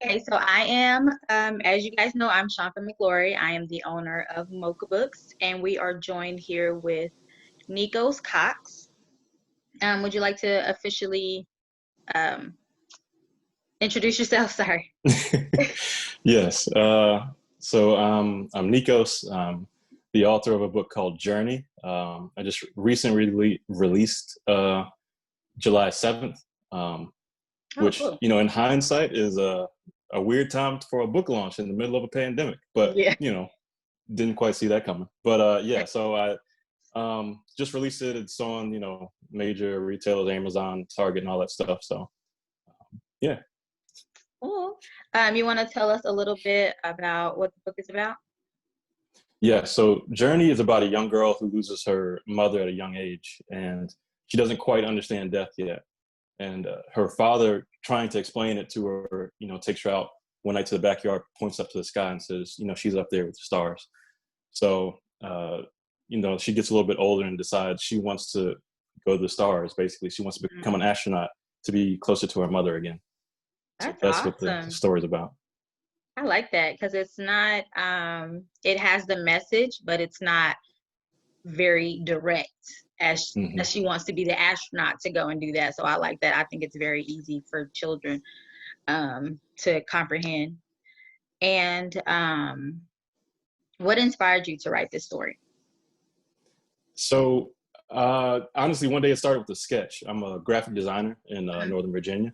Okay, so I am, as you guys know, I'm Shanta McGlory. I am the owner of Mocha Books, and we are joined here with Nikos Cox. Would you like to officially um, introduce yourself? Sorry. Yes. I'm Nikos, the author of a book called Jurni. I just recently released July 7th, Oh, which, cool. in hindsight is a weird time for a book launch in the middle of a pandemic, but, Yeah. didn't quite see that coming. But yeah, so I just released it. It's on, major retailers, Amazon, Target, and all that stuff. So yeah. Cool. You want to tell us a little bit about what the book is about? Yeah, so Journey is about a young girl who loses her mother at a young age, and she doesn't quite understand death yet. And her father, trying to explain it to her, takes her out one night to the backyard, points up to the sky, and says, she's up there with the stars. So, she gets a little bit older and decides she wants to go to the stars. Basically, she wants to become an Mm, astronaut to be closer to her mother again. So that's that's what the awesome. story's about. I like that because it's not, it has the message, but it's not very direct as Hmm. she wants to be the astronaut to go and do that. So I like that. I think it's very easy for children to comprehend. And what inspired you to write this story? So honestly, one day it started with a sketch. I'm a graphic designer in Mhm. Northern Virginia,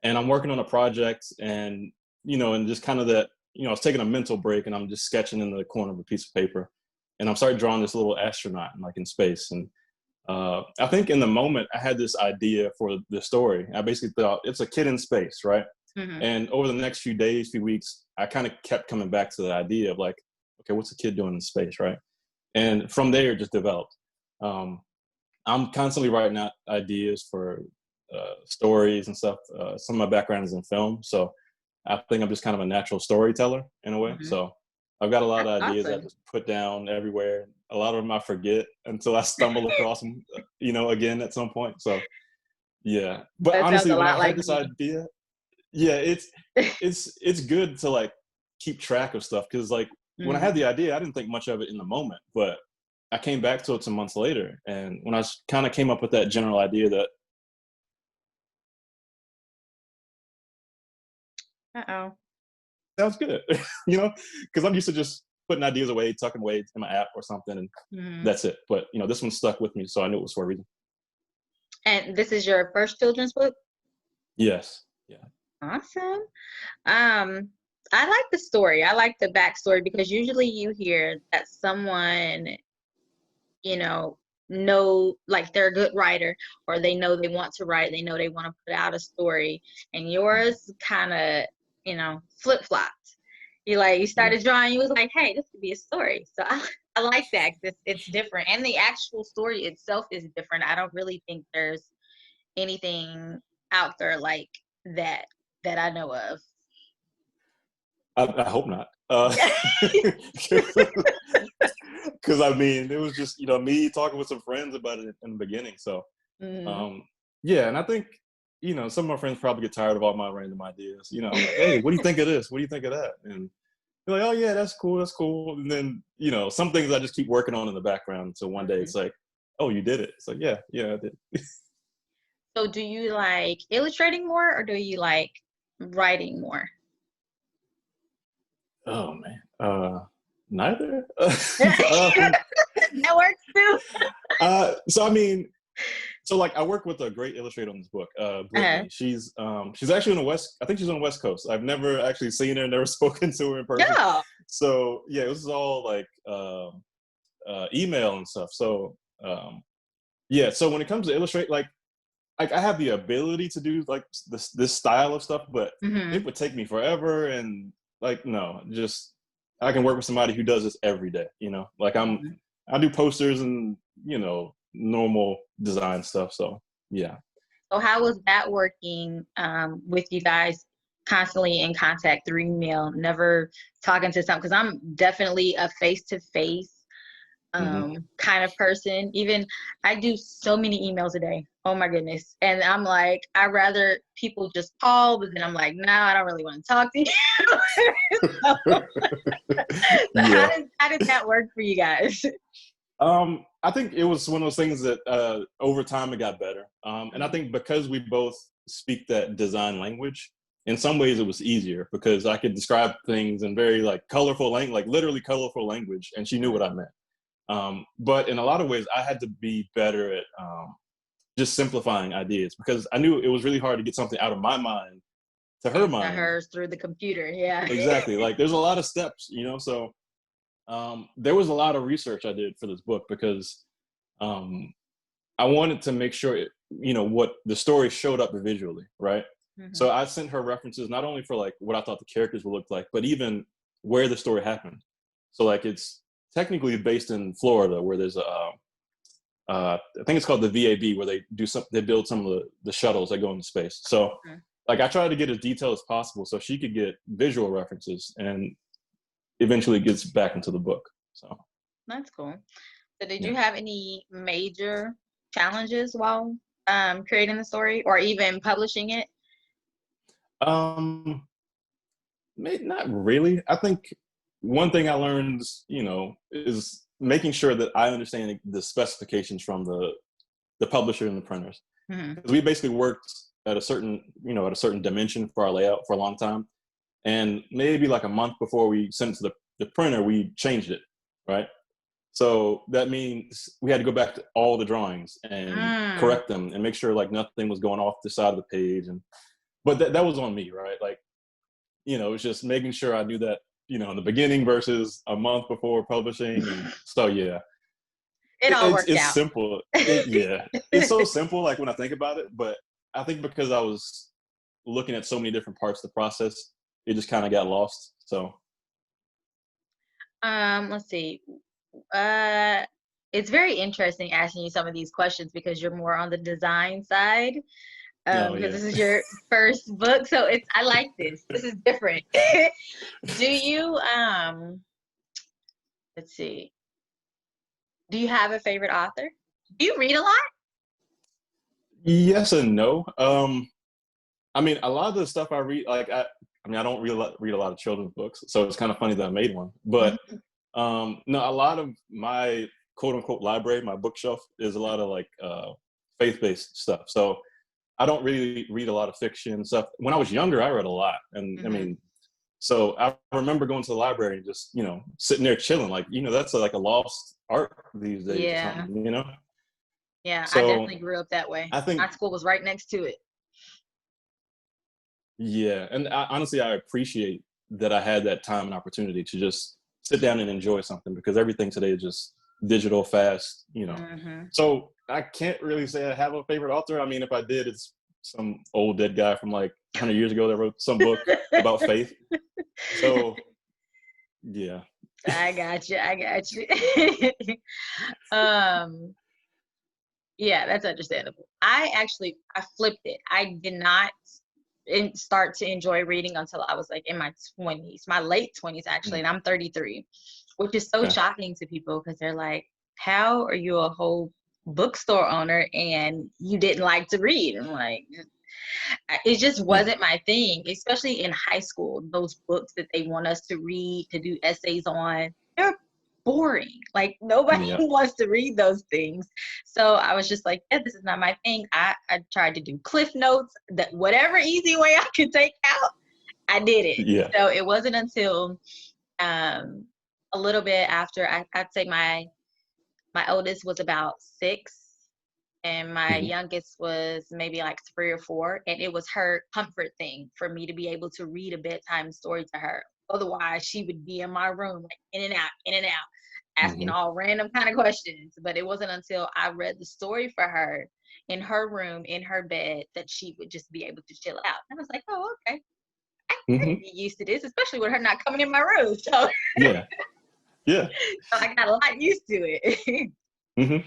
and I'm working on a project, and and just kind of that, I was taking a mental break, and I'm just sketching in the corner of a piece of paper, and I'm started drawing this little astronaut like in space, and I think in the moment I had this idea for the story. I basically thought it's a kid in space, right? Mhm. And over the next few days, few weeks, I kind of kept coming back to the idea of like, okay, what's a kid doing in space, right? And from there, it just developed. Um, I'm constantly writing out ideas for stories and stuff. Some of my background is in film, so I think I'm just kind of a natural storyteller in a way. Mhm. So I've got a lot That's of ideas I awesome. just put down everywhere. A lot of them I forget until I stumble across them, again at some point. So yeah, but That sounds honestly, a when I lot had like this me. idea, yeah, it's good to like keep track of stuff because like when I had the Mhm. idea, I didn't think much of it in the moment, but I came back to it some months later, and when I kind of came up with that general idea that Uh-oh. sounds good, because I'm used to just putting ideas away, tucking away in my app or something, and Mhm. that's it. But this one stuck with me, so I knew it was for a reason. And this is your first children's book? Yes, yeah. Awesome. Um, I like the story. I like the backstory because usually you hear that someone, you know like they're a good writer or they know they want to write, they know they want to put out a story, and Mhm. yours kind of, flip-flopped. You Yeah. started drawing, you was like, hey, this could be a story. So I like that 'cause it's different and the actual story itself is different. I don't really think there's anything out there like that that I know of. I hope not. Yeah. Because I mean, it was just me talking with some friends about it in the beginning. So Mhm. um, yeah, and I think some of my friends probably get tired of all my random ideas. Like, hey, what do you think of this? What do you think of that? And they're like, oh yeah, that's cool, that's cool. And then some things I just keep working on in the background until one day it's like, oh, you did it. It's like, yeah, yeah, I did. So do you like illustrating more or do you like writing more? Oh man, neither. um, That works too. so I mean, so like I work with a great illustrator on this book, Uh-huh. Brittany. She's actually on the west. I think she's on the West Coast. I've never actually seen her, never spoken to her in person. Yeah. So yeah, this is all like email and stuff. So yeah, so when it comes to illustrate, like I have the ability to do like this style of stuff, but it Hmm. would take me forever. And like no, just I can work with somebody who does this every day. Like I do posters and normal design stuff. So yeah. So how was that working with you guys constantly in contact through email, never talking to some, because I'm definitely a face-to-face Hmm. kind of person. Even I do so many emails a day Oh my goodness. And I'm like, I'd rather people just call, but then I'm like, no, I don't really want to talk to you. So Yeah. how did that work for you guys? I think it was one of those things that over time it got better. And I Mhm. think because we both speak that design language, in some ways it was easier because I could describe things in very like colorful language, like literally colorful language, and she knew what I meant. But in a lot of ways, I had to be better at just simplifying ideas because I knew it was really hard to get something out of my mind to her Into mind. hers through the computer. Yeah. Exactly. Like there's a lot of steps, you know. So there was a lot of research I did for this book because um, I wanted to make sure, what the story showed up visually, right? Hmm. So I sent her references not only for like what I thought the characters would look like, but even where the story happened. So like it's technically based in Florida, where there's I think it's called the VAB, where they build some of the shuttles that go into space. So like I tried to get as detailed as possible so she could get visual references and eventually gets back into the book. So That's cool. So did yeah. you have any major challenges while creating the story or even publishing it? Um, Not really. I think one thing I learned, is making sure that I understand the specifications from the publisher and the printers. Hmm. Because we basically worked at a certain dimension for our layout for a long time. And maybe like a month before we sent it to the printer, we changed it, right? So that means we had to go back to all the drawings and Mm. correct them and make sure like nothing was going off the side of the page. But that was on me, right? Like, it's just making sure I knew that, in the beginning versus a month before publishing. And so, yeah, It it, all it's, worked it's out. simple. Yeah, it's so simple. Like when I think about it, but I think because I was looking at so many different parts of the process, it just kind of got lost. So, Let's see. Uh, it's very interesting asking you some of these questions because you're more on the design side. no, Because yeah. this is your first book, so I like this. This is different. Do you let's see. Do you have a favorite author? Do you read a lot? Yes and no. I mean, a lot of the stuff I read, like I don't read a lot of children's books, so it's kind of funny that I made one. But Mhm. no, a lot of my quote unquote library, my bookshelf, is a lot of like faith based stuff. So I don't really read a lot of fiction stuff. When I was younger, I read a lot, and I Mhm. mean, so I remember going to the library and just sitting there chilling, like that's like a lost art these days or Yeah. something. Yeah, I So definitely grew up that way. I My think school was right next to it. yeah, and honestly, I appreciate that I had that time and opportunity to just sit down and enjoy something because everything today is just digital, fast. Mhm. So I can't really say I have a favorite author. I mean, if I did, it's some old dead guy from like 100 years ago that wrote some book about faith. So yeah. I got you. I got you. um, yeah, that's understandable. I flipped it. I did not start to enjoy reading until I was like in my 20s, my late 20s actually, Mm, and I'm 33, which is so okay. shocking to people because they're like, "How are you a whole bookstore owner and you didn't like to read?" I'm like, it just Yeah. wasn't my thing, especially in high school. Those books that they want us to read, to do essays on, they're boring. Like nobody Yeah. wants to read those things. So I was just like, yeah, this is not my thing. I tried to do cliff notes, that whatever easy way I could take out, I did it. Yeah. So it wasn't until um a little bit after I'd say my oldest was about 6 and my Hmm. youngest was maybe like 3 or 4, and it was her comfort thing for me to be able to read a bedtime story to her. Otherwise she would be in my room like in and out, asking Hmm. all random kind of questions. But it wasn't until I read the story for her in her room in her bed that she would just be able to chill out. And I was like, oh, okay, I Hmm. can get used to this, especially with her not coming in my room. So Yeah. Yeah. I got a lot used to it. Hmm.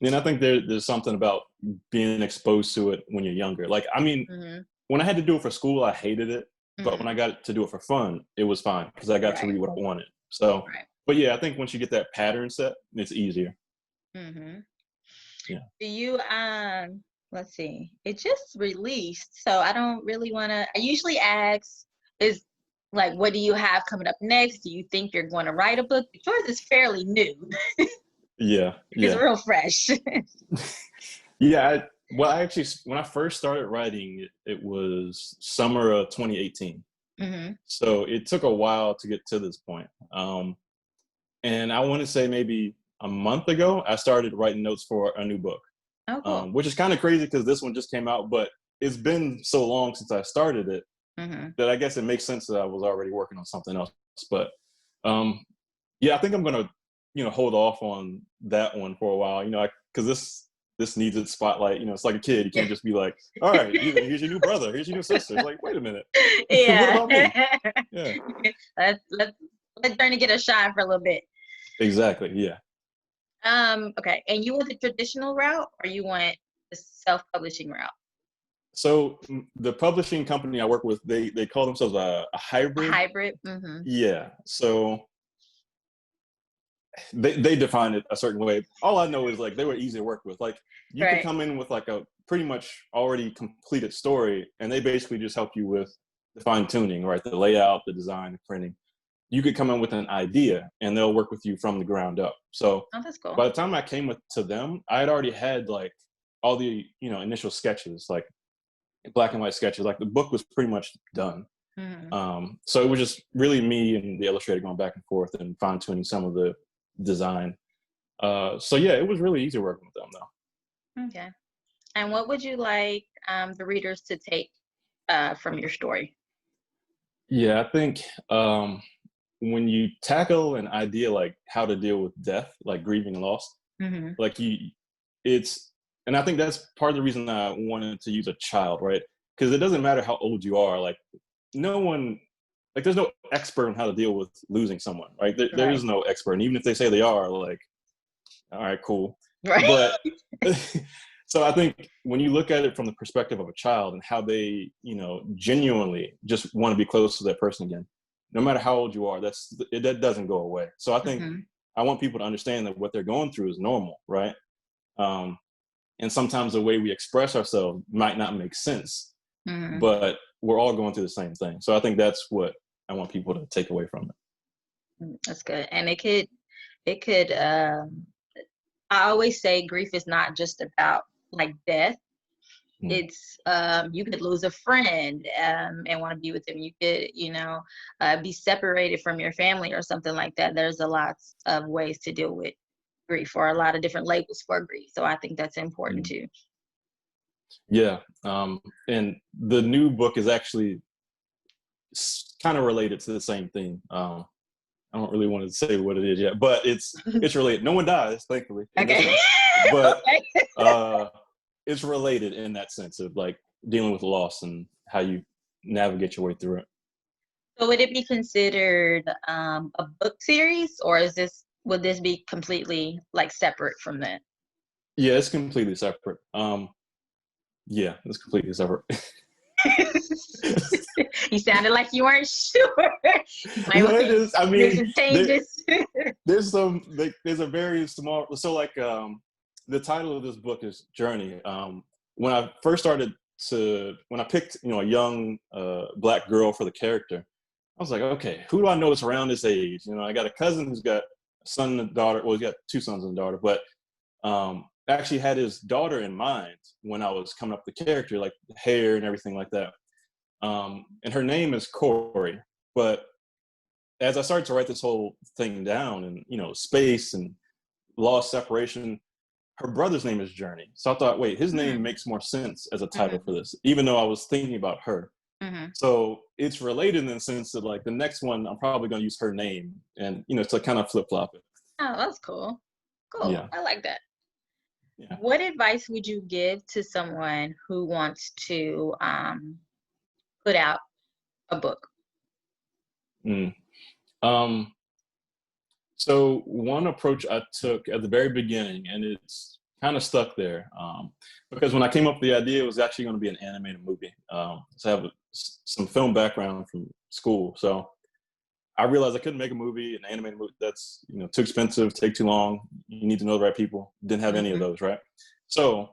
And I think there's something about being exposed to it when you're younger. Like, I mean, Hmm. when I had to do it for school, I hated it. But when Hmm. I got to do it for fun, it was fine because I got to Right, read what I wanted. So, right. but yeah, I think once you get that pattern set, it's easier. Hmm. Yeah. Do you let's see. It just released, so I don't really want to. I usually ask, is like, what do you have coming up next? Do you think you're going to write a book? Yours is fairly new. Yeah, It's yeah. real fresh. Yeah, well, I actually, when I first started writing, it was summer of 2018. Hmm. So it took a while to get to this point. And I want to say maybe a month ago, I started writing notes for a new book, Oh, cool. which is kind of crazy because this one just came out, but it's been so long since I started it Hmm. that I guess it makes sense that I was already working on something else. But um, yeah, I think I'm gonna, hold off on that one for a while, because this needs its spotlight. It's like a kid. You can't just be like, all right, here's your new brother, here's your new sister. It's like, wait a minute, what Yeah. about me? Yeah, Let's trying to get a shine for a little bit. exactly. Yeah. Okay. And you want the traditional route or you want the self-publishing route? So the publishing company I work with, they call themselves a A hybrid. hybrid? Mm-hmm. Yeah. So they define it a certain way. All I know is like they were easy to work with. Like you could Right. come in with like a pretty much already completed story, and they basically just help you with the fine tuning, right? The layout, the design, the printing. You could come in with an idea, and they'll work with you from the ground up. So Oh, that's cool. by the time I came to them, I had already had like all the initial sketches, like black and white sketches. Like the book was pretty much done. Mm-hmm. So it was just really me and the illustrator going back and forth and fine tuning some of the design. So yeah, it was really easy working with them though. Okay. And what would you like the readers to take from your story? Yeah, I think when you tackle an idea like how to deal with death, like grieving loss, Mm-hmm. like it's, and I think that's part of the reason I wanted to use a child, right? Because it doesn't matter how old you are, like no one, like there's no expert on how to deal with losing someone, right? There is Right. no expert, and even if they say they are, like, all right, cool, Right. but so I think when you look at it from the perspective of a child and how they, genuinely just want to be close to that person again, no matter how old you are, that doesn't go away. So I think Mm-hmm. I want people to understand that what they're going through is normal, right? Um, and sometimes the way we express ourselves might not make sense, Mm-hmm. but we're all going through the same thing. So I think that's what I want people to take away from it. That's good. And it could I always say grief is not just about like death. Mm. It's you could lose a friend and want to be with them. You could, be separated from your family or something like that. There's a lot of ways to deal with grief or a lot of different labels for grief. So I think that's important Mm. too. Yeah. And the new book is actually kind of related to the same thing. I don't really want to say what it is yet, but it's related. No one dies, thankfully, in this Okay. one, but Okay. uh, it's related in that sense of like dealing with loss and how you navigate your way through it. So would it be considered a book series, or would this be completely like separate from that? Yeah, it's completely separate. Yeah, it's completely separate. You sounded like you weren't sure. You might No, want it to is. I make mean, some changes. there's there's a very small. So like the title of this book is Jurni. When I first started when I picked a young black girl for the character, I was like, okay, who do I know that's around this age? I got a cousin who's got a son and a daughter. Well, he's got two sons and a daughter, but I actually had his daughter in mind when I was coming up with the character, like the hair and everything like that. And her name is Corey. But as I started to write this whole thing down, and space and lost separation, her brother's name is Jurni. So I thought, wait, his name Hmm. makes more sense as a title Hmm. for this, even though I was thinking about her. Hmm. So it's related in the sense that like the next one, I'm probably going to use her name, and to kind of flip flop it. Oh, that's cool. Cool. Yeah, I like that. yeah. What advice would you give to someone who wants to put out a book? Mm. Um, so one approach I took at the very beginning, and it's kind of stuck there, because when I came up with the idea, it was actually going to be an animated movie. So I have some film background from school, so I realized I couldn't make a movie, an animated movie. That's too expensive, take too long. You need to know the right people. Didn't have any of Hmm. those, right? So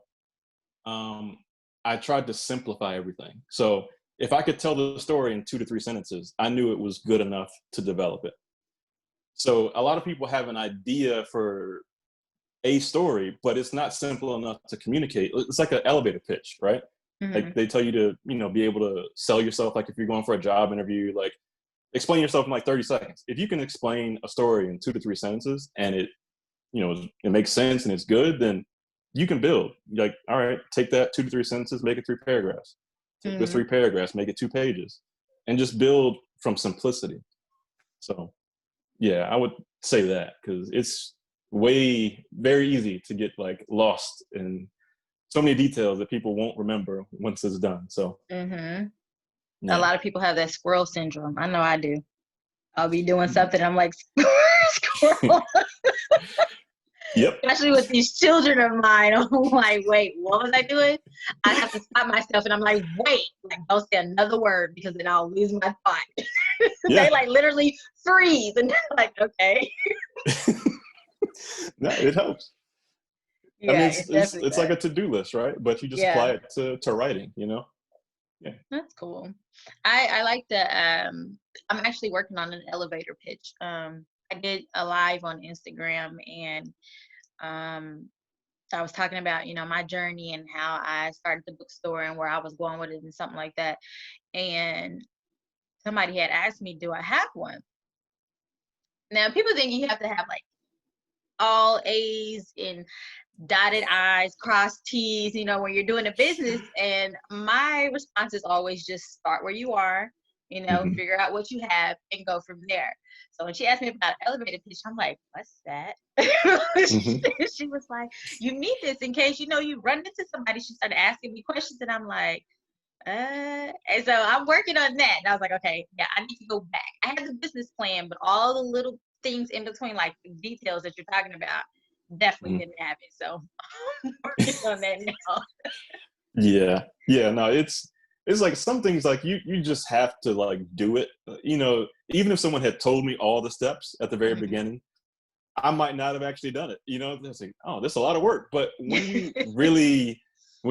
I tried to simplify everything. So if I could tell the story in 2 to 3 sentences, I knew it was good enough to develop it. So a lot of people have an idea for a story, but it's not simple enough to communicate. It's like an elevator pitch, right? Hmm. Like they tell you to, be able to sell yourself. Like if you're going for a job interview, like explain yourself in like 30 seconds. If you can explain a story in 2 to 3 sentences and it makes sense and it's good, then you can build. Like, all right, take that 2 to 3 sentences, make it 3 paragraphs. Take those Hmm. 3 paragraphs, make it 2 pages, and just build from simplicity. So yeah, I would say that because it's very easy to get like lost in so many details that people won't remember once it's done. So Hmm. A yeah. lot of people have that squirrel syndrome. I know I do. I'll be doing something. I'm like, squirrel. Yep. Especially with these children of mine. I'm like, wait, what was I doing? I have to stop myself and I'm like, wait, like don't say another word because then I'll lose my thought. They Yeah. like literally freeze and they're like, okay. No, it helps. I mean, Yeah, it's it it's definitely it's like does. a to-do list, right? But you just Yeah, apply it to writing, Yeah. that's cool. I like the I'm actually working on an elevator pitch. I did a live on Instagram and um I was talking about, my journey and how I started the bookstore and where I was going with it and something like that. And somebody had asked me, do I have one? Now, people think you have to have like all A's and dotted I's, crossed T's, when you're doing a business. And my response is always just start where you are, Hmm. figure out what you have and go from there. So when she asked me about elevator pitch, I'm like, what's that? Hmm. She was like, you need this in case, you run into somebody. She started asking me questions and I'm like, and so I'm working on that. And I was like, okay, yeah, I need to go back. I had the business plan, but all the little things in between, like the details that you're talking about, definitely Hmm. didn't have it. So I'm working on that now. Yeah. Yeah. No, it's like some things like you just have to like do it. Even if someone had told me all the steps at the very Mhm. beginning, I might not have actually done it. It's like, oh, this is a lot of work. But when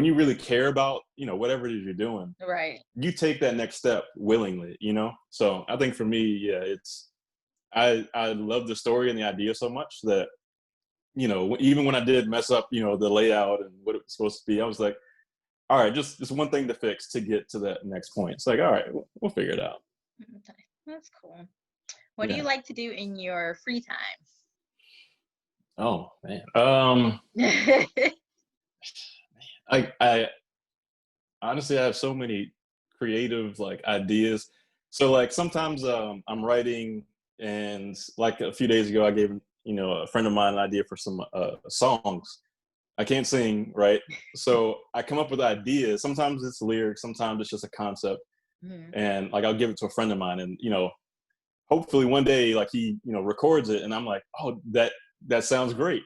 you really care about, whatever it is you're doing, Right. you take that next step willingly. So I think for me, yeah, I love the story and the idea so much that, even when I did mess up, the layout and what it was supposed to be, I was like, all right, just one thing to fix to get to that next point. It's like, all right, we'll figure it out. Okay, that's cool. What do you Yeah. like to do in your free Oh man. time? I honestly I have so many creative like ideas. So like sometimes I'm writing and like a few days ago I gave a friend of mine an idea for some songs. I can't sing, right? So I come up with ideas. Sometimes it's lyrics, sometimes it's just a concept. Mhm. And like I'll give it to a friend of mine and hopefully one day like he records it and I'm like, oh, that sounds great.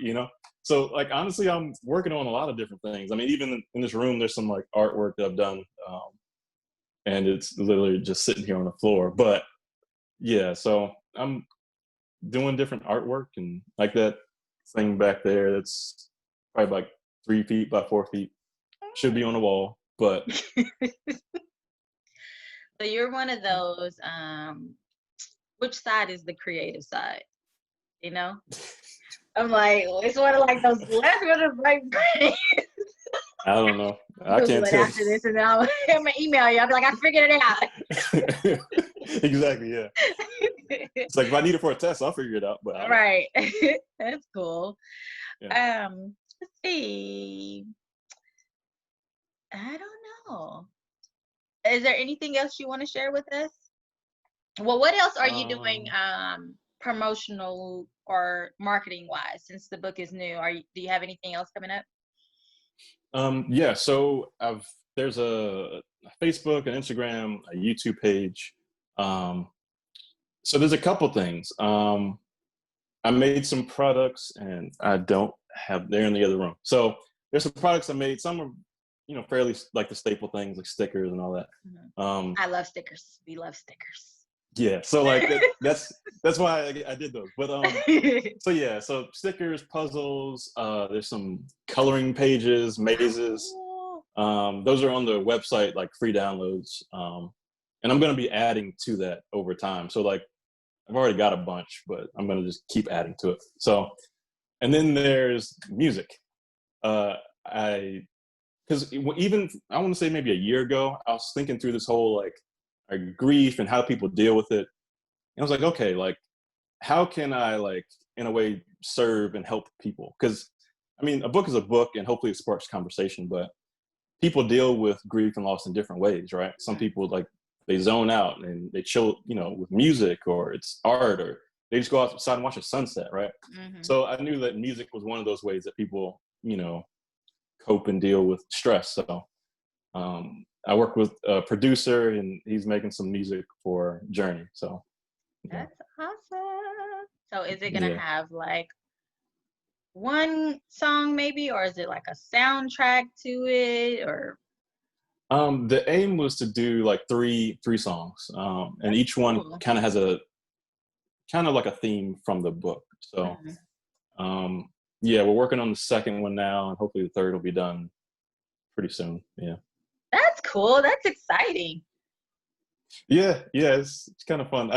So like honestly I'm working on a lot of different things. I mean, even in this room there's some like artwork that I've done, and it's literally just sitting here on the floor. But yeah, so I'm doing different artwork and like that thing back there that's probably like 3 feet by 4 feet should be on the wall. But So you're one of yeah. those, which side is the creative side? You know? I'm like, it's one of like those left with the right brain. I don't know, I'm I can't Googling tell after this and then I'm gonna email you. I'll be like, I figured it out. you. Exactly, yeah. It's like if I need it for a test I'll figure it out, but I don't. Right. That's cool. Yeah. Let's see. I don't know. Is there anything else you want to share with us? Well, what else are you doing um promotional or marketing wise since the book is new? Do you have anything else coming up? yeah, so there's a Facebook, an Instagram, a YouTube page. So there's a couple things. I made some products and I don't have, they're in the other room. So there's some products I made. Some are, fairly like the staple things like stickers and all that. Mhm. Um, I love stickers. We love stickers. yeah. So like that's why I did those. But so yeah, so stickers, puzzles, there's some coloring pages, mazes. Those are on the website, like free downloads. And I'm going to be adding to that over time. So like, I've already got a bunch, but I'm going to just keep adding to it. So, and then there's music. Because even, I want to say maybe a year ago, I was thinking through this whole like grief and how people deal with it. And I was like, okay, like, how can I like, in a way, serve and help people? Because I mean, a book is a book and hopefully it sparks conversation, but people deal with grief and loss in different ways, right? Some people like, they zone out and they chill, you know, with music, or it's art, or they just go outside and watch a sunset, right? Mm-hmm. So I knew that music was one of those ways that people, you know, cope and deal with stress. So I work with a producer and he's making some music for Jurni. So yeah. That's awesome. So is it gonna Yeah. have like one song maybe, or is it like a soundtrack to it, or The aim was to do like three songs, and that's each one cool. kind of has a kind of like a theme from the book. So Mhm. yeah, we're working on the second one now, and hopefully the third will be done pretty soon. Yeah. That's cool. That's exciting. Yeah, it's kind of fun.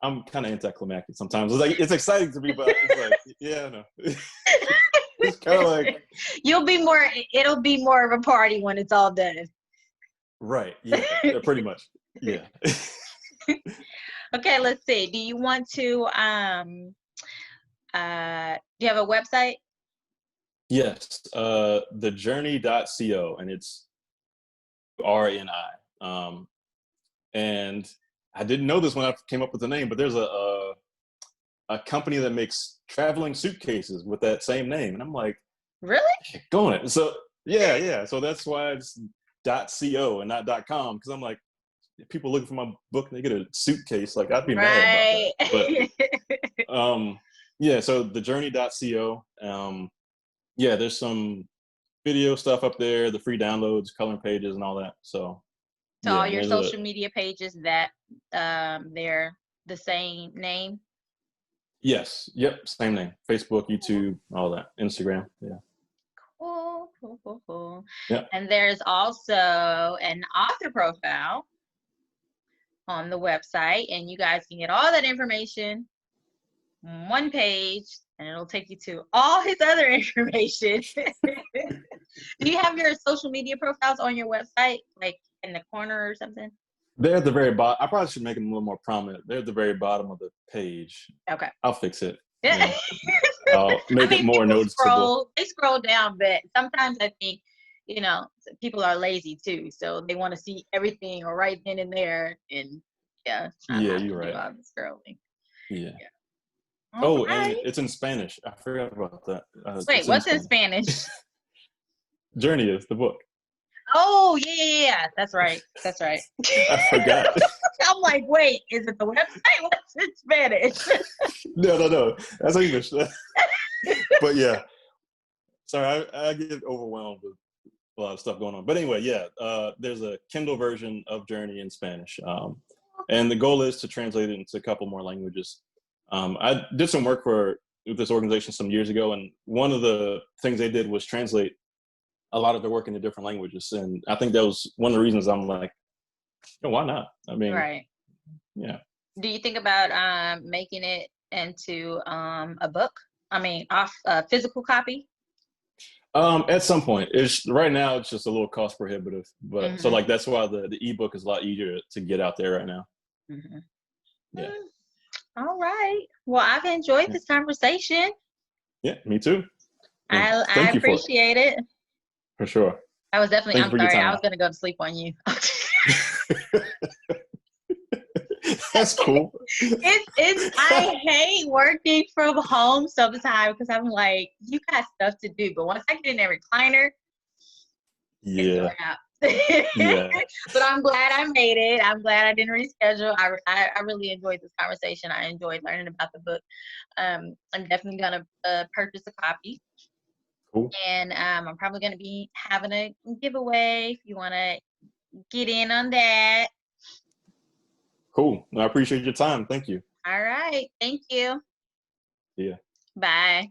I'm kind of anticlimactic sometimes. It's like it's exciting to me, but it's like yeah, no. It's kind of like It'll be more of a party when it's all done. right. Yeah, pretty much. Yeah. Okay, let's see. Do you want to do you have a website? Yes. Thejourney.co, and it's RNI. And I didn't know this when I came up with the name, but there's a company that makes traveling suitcases with that same name, and I'm like, Really? going it. So yeah. So that's why it's .co and not .com, because I'm like, if people looking for my book and they get a suitcase, like I'd be mad about that. Right. But yeah, so thejourney.co. Yeah, there's some video stuff up there, the free downloads, coloring pages, and all that. So So yeah, all and your there's a social media pages that they're the same name. yes, yep, same name. Facebook, YouTube, all that, Instagram. Yeah, Cool. yeah. And there's also an author profile on the website, and you guys can get all that information on one page, and it'll take you to all his other information. Do you have your social media profiles on your website, like in the corner or something? They're at the very bottom. I probably should make them a little more prominent. They're at the very bottom of the page. Okay. I'll fix it. I Yeah, I'll make it mean, more noticeable. they scroll down, but sometimes I think, people are lazy too, so they want to see everything right then and there, and yeah, try Yeah, not you're to do right. all the scrolling. Yeah. Yeah. All Oh, and right. it's in Spanish. I forgot about that. Wait, It's in what's in Spanish. Spanish? Journey is the book. Oh, yeah. That's right. That's right. I forgot. I'm like, wait, is it the website? What's in Spanish? No. That's English. But yeah, sorry, I get overwhelmed with a lot of stuff going on. But anyway, yeah, there's a Kindle version of Journey in Spanish, and the goal is to translate it into a couple more languages. I did some work for this organization some years ago, and one of the things they did was translate a lot of their work into different languages, and I think that was one of the reasons I'm like, why not? I mean, Right. yeah. Do you think about making it into a book? I mean, off a physical copy? At some point, it's right now it's just a little cost prohibitive, but so Mm-hmm. like that's why the ebook is a lot easier to get out there right now. Mm-hmm. Yeah. All right. Well, I've enjoyed Yeah, this conversation. yeah, me too. And I thank you appreciate it. for sure. I was definitely, Thank you I'm for your sorry, I time. was gonna go to sleep on you. That's cool. I hate working from home sometimes because I'm like, you got stuff to do. But once I get in that recliner, it's a Yeah, wrap. yeah, But I'm glad I made it. I'm glad I didn't reschedule. I really enjoyed this conversation. I enjoyed learning about the book. I'm definitely gonna purchase a copy, cool, and I'm probably gonna be having a giveaway if you want to get in on that. cool. I appreciate your time. Thank you. All right. Thank you. Yeah. Bye.